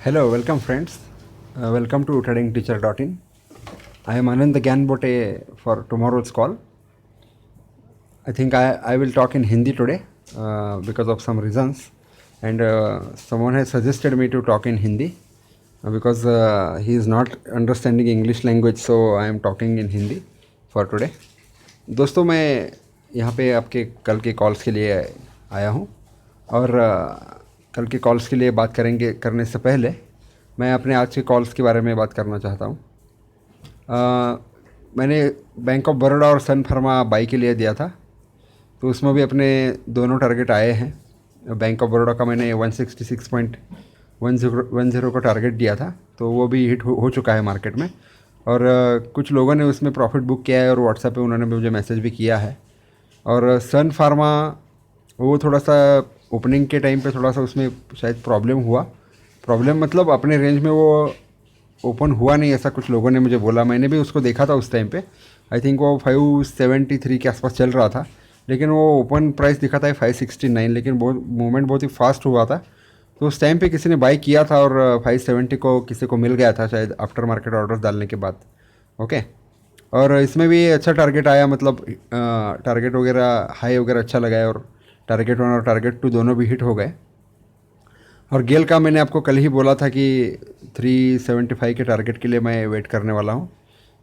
Hello, welcome friends. Welcome to tradingteacher.in. I am Anand Gyanbote for tomorrow's call. I think I will talk in Hindi today because of some reasons, and someone has suggested me to talk in Hindi because he is not understanding English language, so I am talking in Hindi for today. दोस्तों मैं यहाँ पे आपके कल के calls के लिए आया हूँ और कल के कॉल्स के लिए बात करने से पहले मैं अपने आज के कॉल्स के बारे में बात करना चाहता हूँ। मैंने बैंक ऑफ बड़ौदा और सन फार्मा बाई के लिए दिया था, तो उसमें भी अपने दोनों टारगेट आए हैं। बैंक ऑफ बड़ौदा का मैंने 166.10 का टारगेट दिया था, तो वो भी हिट हो चुका है मार्केट में। और कुछ लोगों ने उसमें प्रॉफिट बुक किया है और व्हाट्सएप पे उन्होंने मुझे मैसेज भी किया है। और सन फार्मा वो थोड़ा सा ओपनिंग के टाइम पे थोड़ा सा उसमें शायद प्रॉब्लम मतलब अपने रेंज में वो ओपन हुआ नहीं, ऐसा कुछ लोगों ने मुझे बोला। मैंने भी उसको देखा था उस टाइम पे, आई थिंक वो 573 के आसपास चल रहा था, लेकिन वो ओपन प्राइस दिखा था 569, लेकिन मूवमेंट बहुत ही फास्ट हुआ था। तो उस टाइम पे किसी ने बाई किया था और 570 को किसी को मिल गया था शायद आफ्टर मार्केट ऑर्डर्स डालने के बाद। ओके, और इसमें भी अच्छा टारगेट आया, मतलब टारगेट वगैरह हाई वगैरह अच्छा लगा है और टारगेट 1 और टारगेट 2 दोनों भी हिट हो गए। और गेल का मैंने आपको कल ही बोला था कि 375 के टारगेट के लिए मैं वेट करने वाला हूँ।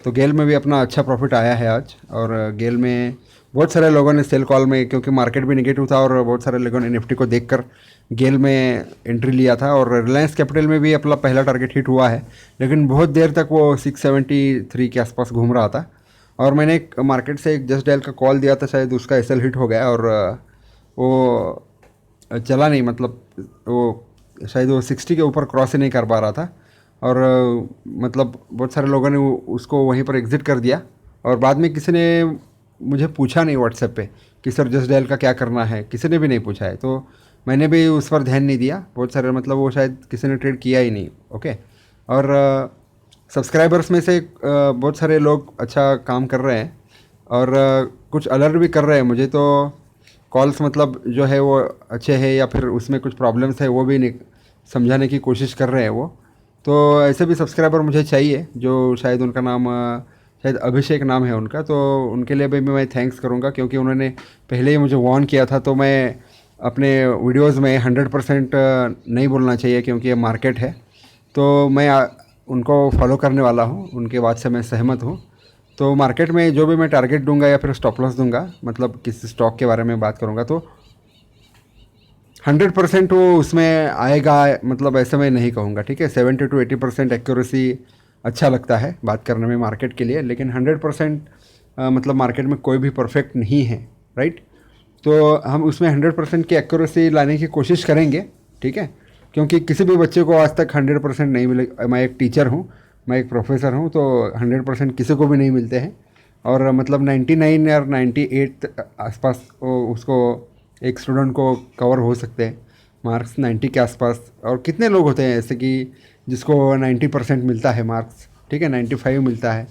तो गेल में भी अपना अच्छा प्रॉफिट आया है आज। और गेल में बहुत सारे लोगों ने सेल कॉल में, क्योंकि मार्केट भी नेगेटिव था और बहुत सारे लोगों ने निफ्टी को देखकर गेल में एंट्री लिया था। और रिलायंस कैपिटल में भी अपना पहला टारगेट हिट हुआ है, लेकिन बहुत देर तक वो 673 के आसपास घूम रहा था। और मैंने एक मार्केट से एक जस्ट डायल का कॉल दिया था, शायद उसका एसएल हिट हो गया और वो चला नहीं, मतलब वो शायद वो 60 के ऊपर क्रॉस ही नहीं कर पा रहा था। और मतलब बहुत सारे लोगों ने उसको वहीं पर एग्ज़िट कर दिया। और बाद में किसी ने मुझे पूछा नहीं व्हाट्सएप पे कि सर जस्ट डायल का क्या करना है, किसी ने भी नहीं पूछा है, तो मैंने भी उस पर ध्यान नहीं दिया। बहुत सारे मतलब वो शायद किसी ने ट्रेड किया ही नहीं। ओके, और सब्सक्राइबर्स में से बहुत सारे लोग अच्छा काम कर रहे हैं और कुछ अलर्ट भी कर रहे हैं मुझे। तो कॉल्स मतलब जो है वो अच्छे हैं या फिर उसमें कुछ प्रॉब्लम्स है वो भी समझाने की कोशिश कर रहे हैं वो। तो ऐसे भी सब्सक्राइबर मुझे चाहिए, जो शायद उनका नाम शायद अभिषेक नाम है उनका, तो उनके लिए भी मैं थैंक्स करूंगा, क्योंकि उन्होंने पहले ही मुझे वार्न किया था। तो मैं अपने वीडियोस में 100% नहीं बोलना चाहिए, क्योंकि ये मार्केट है। तो मैं उनको फॉलो करने वाला हूँ, उनके बात से मैं सहमत हूँ। तो मार्केट में जो भी मैं टारगेट दूंगा या फिर स्टॉप लॉस दूंगा, मतलब किसी स्टॉक के बारे में बात करूंगा, तो 100% वो उसमें आएगा, मतलब ऐसे मैं नहीं कहूँगा। ठीक है, 70 to 80% एक्यूरेसी अच्छा लगता है बात करने में मार्केट के लिए, लेकिन 100% मतलब मार्केट में कोई भी परफेक्ट नहीं है, राइट। तो हम उसमें 100% की एक्यूरेसी लाने की कोशिश करेंगे, ठीक है, क्योंकि किसी भी बच्चे को आज तक 100% नहीं मिले। मैं एक टीचर हूँ, मैं एक प्रोफेसर हूँ, तो 100% किसी को भी नहीं मिलते हैं। और मतलब 99 या 98 आसपास उसको एक स्टूडेंट को कवर हो सकते हैं मार्क्स 90 के आसपास। और कितने लोग होते हैं ऐसे कि जिसको 90% मिलता है मार्क्स, ठीक है, 95 मिलता है।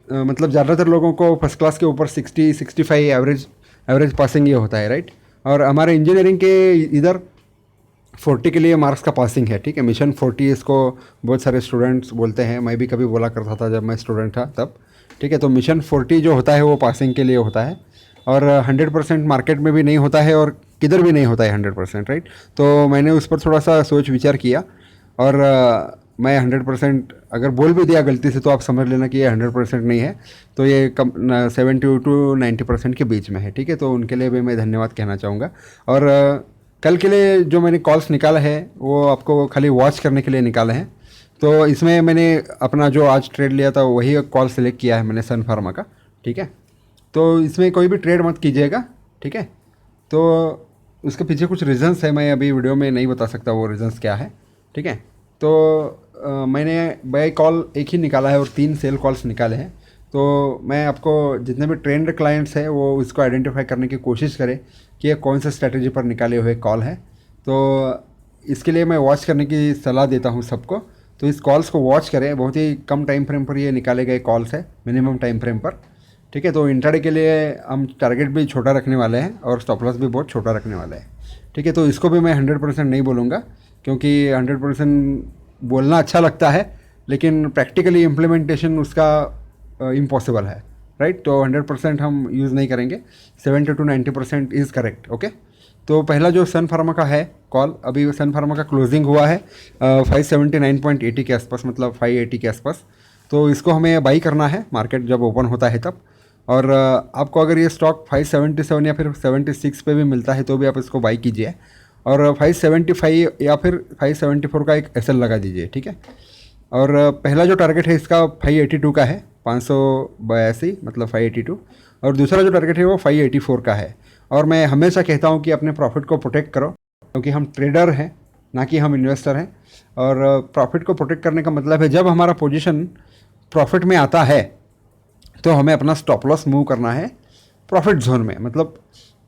मतलब ज़्यादातर लोगों को फर्स्ट क्लास के ऊपर 60-65 एवरेज पासिंग ये होता है, राइट। और हमारे इंजीनियरिंग के इधर 40 के लिए मार्क्स का पासिंग है, ठीक है, मिशन 40 इसको बहुत सारे स्टूडेंट्स बोलते हैं। मैं भी कभी बोला करता था जब मैं स्टूडेंट था तब, ठीक है। तो मिशन 40 जो होता है वो पासिंग के लिए होता है, और 100% मार्केट में भी नहीं होता है और किधर भी नहीं होता है 100%, राइट। तो मैंने उस पर थोड़ा सा सोच विचार किया और मैं 100% अगर बोल भी दिया गलती से तो आप समझ लेना कि ये 100% नहीं है, तो ये 70 to 90% के बीच में है, ठीक है। तो उनके लिए भी मैं धन्यवाद कहना चाहूँगा। और कल के लिए जो मैंने कॉल्स निकाला है वो आपको खाली वॉच करने के लिए निकाले हैं। तो इसमें मैंने अपना जो आज ट्रेड लिया था वही कॉल सेलेक्ट किया है मैंने सन फार्मा का, ठीक है। तो इसमें कोई भी ट्रेड मत कीजिएगा, ठीक है। तो उसके पीछे कुछ रीज़न्स है, मैं अभी वीडियो में नहीं बता सकता वो रीज़न्स क्या है, ठीक है। तो मैंने बाय कॉल एक ही निकाला है और 3 सेल कॉल्स निकाले हैं। तो मैं आपको जितने भी ट्रेंड क्लाइंट्स हैं वो इसको आइडेंटिफाई करने की कोशिश करें कि ये कौन सा स्ट्रैटेजी पर निकाले हुए कॉल है। तो इसके लिए मैं वॉच करने की सलाह देता हूँ सबको। तो इस कॉल्स को वॉच करें, बहुत ही कम टाइम फ्रेम पर ये निकाले गए कॉल्स है, मिनिमम टाइम फ्रेम पर, ठीक है। तो इंट्राडे के लिए हम टारगेट भी छोटा रखने वाले हैं और स्टॉप लॉस भी बहुत छोटा रखने वाले हैं, ठीक है। तो इसको भी मैं 100% नहीं बोलूँगा, क्योंकि 100% बोलना अच्छा लगता है, लेकिन प्रैक्टिकली इम्प्लीमेंटेशन उसका इम्पॉसिबल है, राइट। तो 100% हम यूज़ नहीं करेंगे, 70 to 90% इज़ करेक्ट, ओके। तो पहला जो सन फार्मा का है कॉल, अभी सन फार्मा का क्लोजिंग हुआ है 579.80 के आसपास, मतलब 580 के आसपास। तो इसको हमें बाई करना है मार्केट जब ओपन होता है तब। और आपको अगर ये स्टॉक 577 या फिर 76 पे भी मिलता है तो भी आप इसको बाई कीजिए, और 575 या फिर 574 का एक एसएल लगा दीजिए, ठीक है। और पहला जो टारगेट है इसका 582 का है, 582 मतलब 582, और दूसरा जो टारगेट है वो 584 का है। और मैं हमेशा कहता हूँ कि अपने प्रॉफिट को प्रोटेक्ट करो, क्योंकि हम ट्रेडर हैं ना कि हम इन्वेस्टर हैं। और प्रॉफिट को प्रोटेक्ट करने का मतलब है जब हमारा पोजीशन प्रॉफिट में आता है तो हमें अपना स्टॉप लॉस मूव करना है प्रॉफिट जोन में। मतलब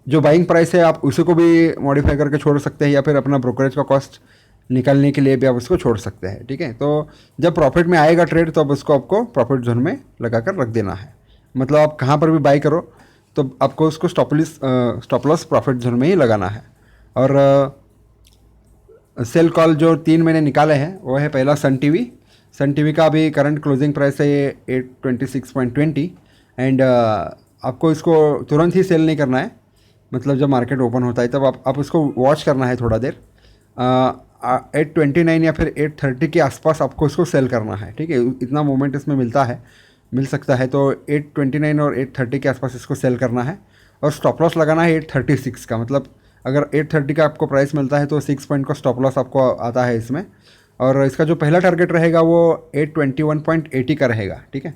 जो बाइंग प्राइस है आप उसी को भी मॉडिफाई करके छोड़ सकते हैं, या फिर अपना ब्रोकरेज का कॉस्ट निकालने के लिए भी आप उसको छोड़ सकते हैं, ठीक है। तो जब प्रॉफिट में आएगा ट्रेड तो अब उसको आपको प्रॉफिट जोन में लगा कर रख देना है। मतलब आप कहाँ पर भी बाई करो तो आपको उसको स्टॉप लॉस प्रॉफिट जोन में ही लगाना है। और सेल कॉल जो 3 मैंने निकाले हैं वो है, पहला सन टीवी का अभी करंट क्लोजिंग प्राइस है 826.20, एंड आपको इसको तुरंत ही सेल नहीं करना है, मतलब जब मार्केट ओपन होता है तब आप उसको वॉच करना है थोड़ा देर। 829 या फिर 830 के आसपास आपको इसको सेल करना है, ठीक है। इतना मोमेंट इसमें मिल सकता है, तो 829 और 830 के आसपास इसको सेल करना है। और स्टॉप लॉस लगाना है 836 का, मतलब अगर 830 का आपको प्राइस मिलता है तो 6 पॉइंट का स्टॉप लॉस आपको आता है इसमें। और इसका जो पहला टारगेट रहेगा वो 821.80 का रहेगा, ठीक है।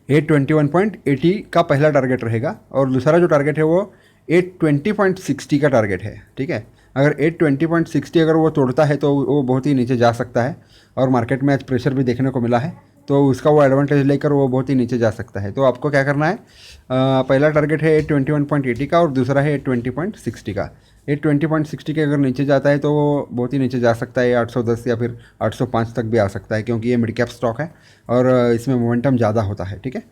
821.80 का पहला टारगेट रहेगा, और दूसरा जो टारगेट है वो 820.60 का टारगेट है, ठीक है। अगर 820.60 अगर वो तोड़ता है तो वो बहुत ही नीचे जा सकता है, और मार्केट में आज प्रेशर भी देखने को मिला है, तो उसका वो एडवांटेज लेकर वो बहुत ही नीचे जा सकता है। तो आपको क्या करना है, पहला टारगेट है 821.80 का और दूसरा है 820.60 का। 820.60 के अगर नीचे जाता है तो वो बहुत ही नीचे जा सकता है, 810 या फिर 805 तक भी आ सकता है, क्योंकि ये मिड कैप स्टॉक है और इसमें मोमेंटम ज़्यादा होता है, ठीक है।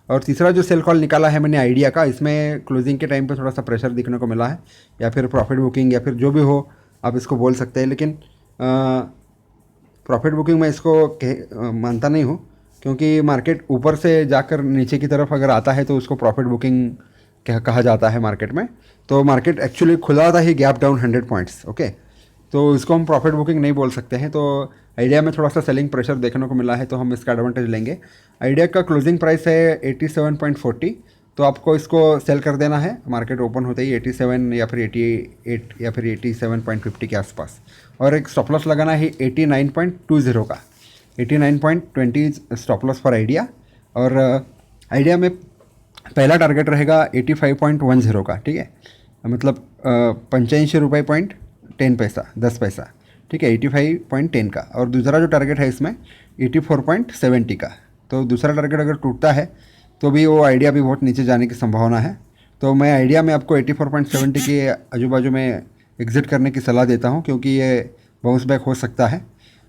और तीसरा जो सेल कॉल निकाला है मैंने आइडिया का, इसमें क्लोजिंग के टाइम पे थोड़ा सा प्रेशर दिखने को मिला है, या फिर प्रॉफिट बुकिंग या फिर जो भी हो आप इसको बोल सकते हैं, लेकिन प्रॉफिट बुकिंग मैं इसको मानता नहीं हूँ, क्योंकि मार्केट ऊपर से जाकर नीचे की तरफ अगर आता है तो उसको प्रॉफिट बुकिंग कहा जाता है मार्केट में। तो मार्केट एक्चुअली खुला था ही गैप डाउन 100 पॉइंट्स, ओके। तो इसको हम प्रॉफिट बुकिंग नहीं बोल सकते हैं। तो आइडिया में थोड़ा सा सेलिंग प्रेशर देखने को मिला है, तो हम इसका एडवांटेज लेंगे। आइडिया का क्लोजिंग प्राइस है 87.40, तो आपको इसको सेल कर देना है मार्केट ओपन होते ही 87 या फिर 88 या फिर 87.50 के आसपास। और एक स्टॉप लॉस लगाना है 89.20 का, 89.20 स्टॉप लॉस फॉर आइडिया। और आइडिया में पहला टारगेट रहेगा 85.10 का, ठीक है, मतलब 85 रुपये पॉइंट 10 पैसा 10 पैसा, ठीक है, 85.10 का। और दूसरा जो टारगेट है इसमें 84.70 का। तो दूसरा टारगेट अगर टूटता है तो भी वो आइडिया भी बहुत नीचे जाने की संभावना है। तो मैं आइडिया में आपको 84.70 के आजू बाजू में एग्ज़िट करने की सलाह देता हूँ, क्योंकि ये बाउंस बैक हो सकता है।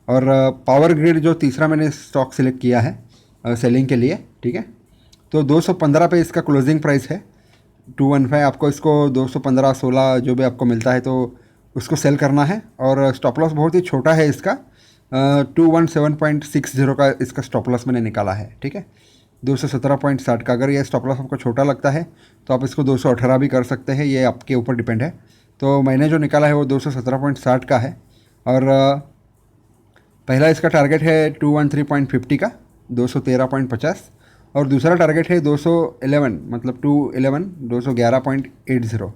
और पावर ग्रिड जो तीसरा मैंने स्टॉक सिलेक्ट किया है सेलिंग के लिए, ठीक है, तो 215 पे इसका क्लोजिंग प्राइस है 215। आपको इसको 215-16 जो भी आपको मिलता है तो उसको सेल करना है। और स्टॉप लॉस बहुत ही छोटा है इसका, 217.60 का इसका स्टॉप लॉस मैंने निकाला है, ठीक है, 217.60 का। अगर ये स्टॉप लॉस आपको छोटा लगता है तो आप इसको 218 भी कर सकते हैं, ये आपके ऊपर डिपेंड है। तो मैंने जो निकाला है वो 217.60 का है। और पहला इसका टारगेट है 213.50 का, 213.50, और दूसरा टारगेट है 211, मतलब 211.80,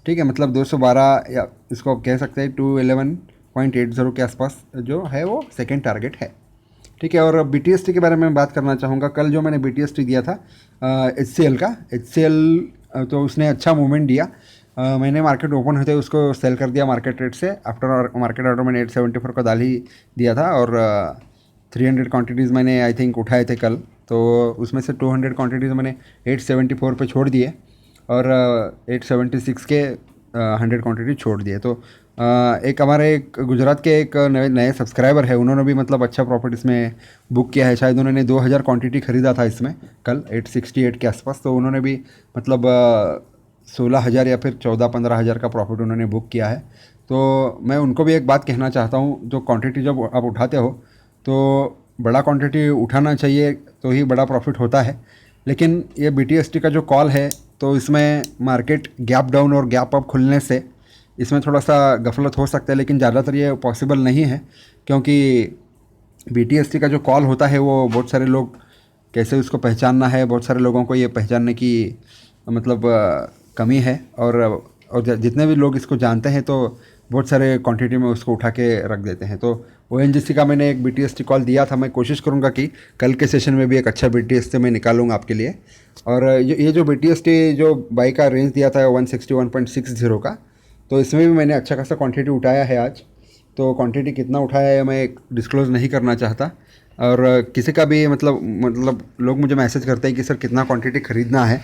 ठीक है, मतलब 212, या इसको आप कह सकते हैं 211.80 के आसपास जो है वो सेकंड टारगेट है, ठीक है। और BTST के बारे में बात करना चाहूँगा। कल जो मैंने BTST दिया था HCL का, HCL तो उसने अच्छा मूवमेंट दिया। मैंने मार्केट ओपन होते उसको सेल कर दिया मार्केट रेट से। आफ्टर मार्केट ऑर्डर मैंने 874 का डाल ही दिया था, और 300 क्वांटिटीज़ मैंने आई थिंक उठाए थे कल, तो उसमें से 200 क्वांटिटीज़ मैंने 874 पे छोड़ दिए, और 876 के 100 क्वांटिटी छोड़ दिए। तो एक हमारे गुजरात के एक नए सब्सक्राइबर है, उन्होंने भी मतलब अच्छा प्रॉफिट इसमें बुक किया है। शायद उन्होंने 2000 क्वांटिटी ख़रीदा था इसमें कल 868 के आसपास, तो उन्होंने भी मतलब 16,000 या फिर 14-15 हज़ार का प्रॉफिट उन्होंने बुक किया है। तो मैं उनको भी एक बात कहना चाहता हूँ, जो क्वांटिटी जब आप उठाते हो तो बड़ा क्वांटिटी उठाना चाहिए, तो ही बड़ा प्रॉफिट होता है। लेकिन ये BTST का जो कॉल है, तो इसमें मार्केट गैप डाउन और गैप अप खुलने से इसमें थोड़ा सा गफलत हो सकता है, लेकिन ज़्यादातर ये पॉसिबल नहीं है, क्योंकि BTST का जो कॉल होता है वो बहुत सारे लोग कैसे उसको पहचानना है, बहुत सारे लोगों को ये पहचानने की मतलब कमी है। और जितने भी लोग इसको जानते हैं तो बहुत सारे क्वांटिटी में उसको उठा के रख देते हैं। तो ONGC का मैंने एक BTST कॉल दिया था, मैं कोशिश करूंगा कि कल के सेशन में भी एक अच्छा BTST मैं निकालूंगा आपके लिए। और ये जो BTST जो बाई का रेंज दिया था 161.60 का, तो इसमें भी मैंने अच्छा खासा क्वांटिटी उठाया है आज। तो क्वांटिटी कितना उठाया है मैं डिस्क्लोज़ नहीं करना चाहता। और किसी का भी मतलब लोग मुझे मैसेज करते हैं कि सर कितना क्वांटिटी ख़रीदना है,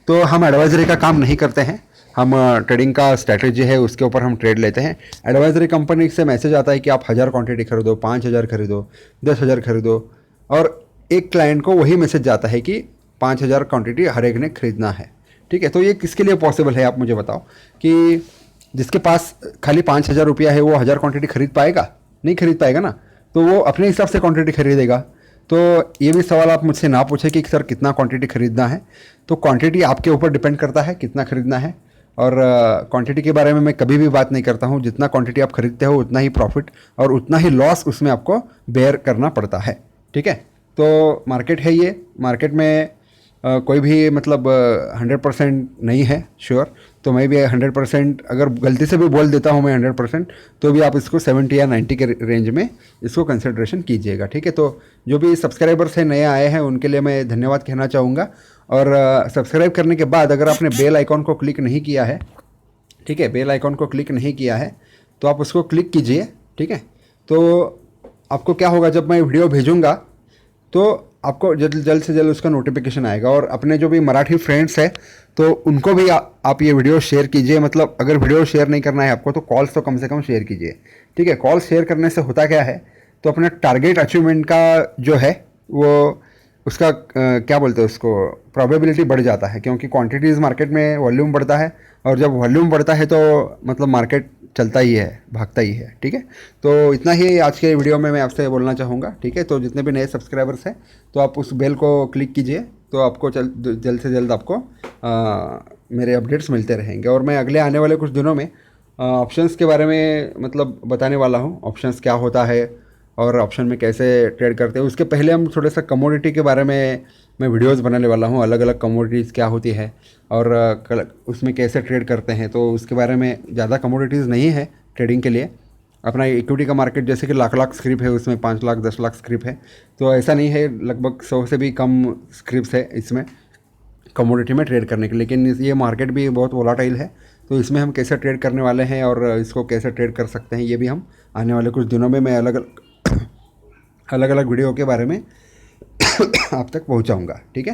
तो हम एडवाइजरी का काम नहीं करते हैं, हम ट्रेडिंग का स्ट्रैटेजी है उसके ऊपर हम ट्रेड लेते हैं। एडवाइजरी कंपनी से मैसेज आता है कि आप 1000 क्वांटिटी खरीदो, 5000 खरीदो, 10,000 खरीदो, और एक क्लाइंट को वही मैसेज जाता है कि 5000 क्वांटिटी हर एक ने खरीदना है। ठीक है, तो ये किसके लिए पॉसिबल है, आप मुझे बताओ कि जिसके पास खाली 5000 रुपया है वो 1000 क्वांटिटी खरीद पाएगा? नहीं खरीद पाएगा ना, तो वो अपने हिसाब से क्वांटिटी खरीदेगा। तो ये भी सवाल आप मुझसे ना पूछे कि सर कितना क्वांटिटी खरीदना है, तो क्वांटिटी आपके ऊपर डिपेंड करता है कितना खरीदना है। और क्वांटिटी के बारे में मैं कभी भी बात नहीं करता हूँ, जितना क्वांटिटी आप खरीदते हो उतना ही प्रॉफिट और उतना ही लॉस उसमें आपको बेयर करना पड़ता है। ठीक है, तो मार्केट है ये, मार्केट में कोई भी मतलब 100% नहीं है श्योर। तो मैं भी 100% अगर गलती से भी बोल देता हूँ मैं 100%, तो भी आप इसको 70 या 90 के रेंज में इसको कंसिड्रेशन कीजिएगा। ठीक है, तो जो भी सब्सक्राइबर्स हैं नए आए हैं उनके लिए मैं धन्यवाद कहना चाहूँगा। और सब्सक्राइब करने के बाद अगर आपने बेल आइकॉन को क्लिक नहीं किया है, ठीक है, बेल आइकॉन को क्लिक नहीं किया है तो आप उसको क्लिक कीजिए। ठीक है, तो आपको क्या होगा, जब मैं वीडियो भेजूँगा तो आपको जल्द से जल्द उसका नोटिफिकेशन आएगा। और अपने जो भी मराठी फ्रेंड्स हैं तो उनको भी आप ये वीडियो शेयर कीजिए। मतलब अगर वीडियो शेयर नहीं करना है आपको तो कॉल्स तो कम से कम शेयर कीजिए। ठीक है, कॉल शेयर करने से होता क्या है, तो अपना टारगेट अचीवमेंट का जो है वो उसका क्या बोलते हैं उसको, प्रोबेबिलिटी बढ़ जाता है, क्योंकि क्वांटिटीज़ मार्केट में वॉल्यूम बढ़ता है, और जब वॉल्यूम बढ़ता है तो मतलब मार्केट चलता ही है, भागता ही है। ठीक है, तो इतना ही आज के वीडियो में मैं आपसे बोलना चाहूँगा। ठीक है, तो जितने भी नए सब्सक्राइबर्स हैं तो आप उस बेल को क्लिक कीजिए, तो आपको जल्द से जल्द आपको मेरे अपडेट्स मिलते रहेंगे। और मैं अगले आने वाले कुछ दिनों में ऑप्शंस के बारे में मतलब बताने वाला हूँ, ऑप्शंस क्या होता है और ऑप्शन में कैसे ट्रेड करते हैं। उसके पहले हम थोड़ा सा कमोडिटी के बारे में मैं वीडियोस बनाने वाला हूँ, अलग अलग कमोडिटीज़ क्या होती है और उसमें कैसे ट्रेड करते हैं। तो उसके बारे में ज़्यादा कमोडिटीज़ नहीं है ट्रेडिंग के लिए। अपना इक्विटी का मार्केट जैसे कि लाख स्क्रिप्ट है, उसमें 5 लाख 10 लाख स्क्रिप्ट है, तो ऐसा नहीं है, लगभग 100 से भी कम स्क्रिप्ट है इसमें कमोडिटी में ट्रेड करने के। लेकिन ये मार्केट भी बहुत वोलाटाइल है, तो इसमें हम कैसे ट्रेड करने वाले हैं और इसको कैसे ट्रेड कर सकते हैं, ये भी हम आने वाले कुछ दिनों में मैं अलग अलग वीडियो के बारे में आप तक पहुंचाऊंगा। ठीक है,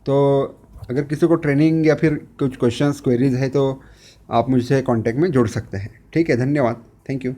तो अगर किसी को ट्रेनिंग या फिर कुछ क्वेश्चंस क्वेरीज है तो आप मुझसे कांटेक्ट में जुड़ सकते हैं। ठीक है, धन्यवाद, थैंक यू।